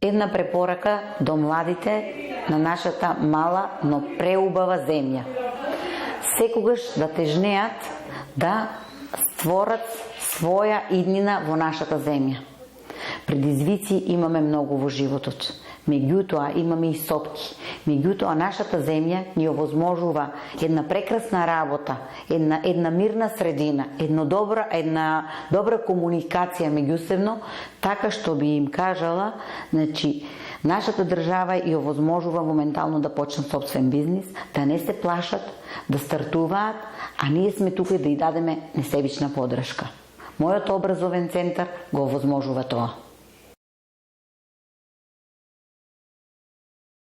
Една препорака до младите на нашата мала, но преубава земја. Секогаш да тежнеат да створат своја иднина во нашата земја. Предизвици имаме многу во животот. Меѓутоа имаме и сопки. Меѓутоа нашата земја ни овозможува една прекрасна работа, една мирна средина, една добра комуникација меѓусебно, така што би им кажала, значи нашата држава и овозможува моментално да почнат собствен бизнис, да не се плашат, да стартуваат, а ние сме тука да и дадеме несебична подршка. Мојот образовен центар го овозможува тоа.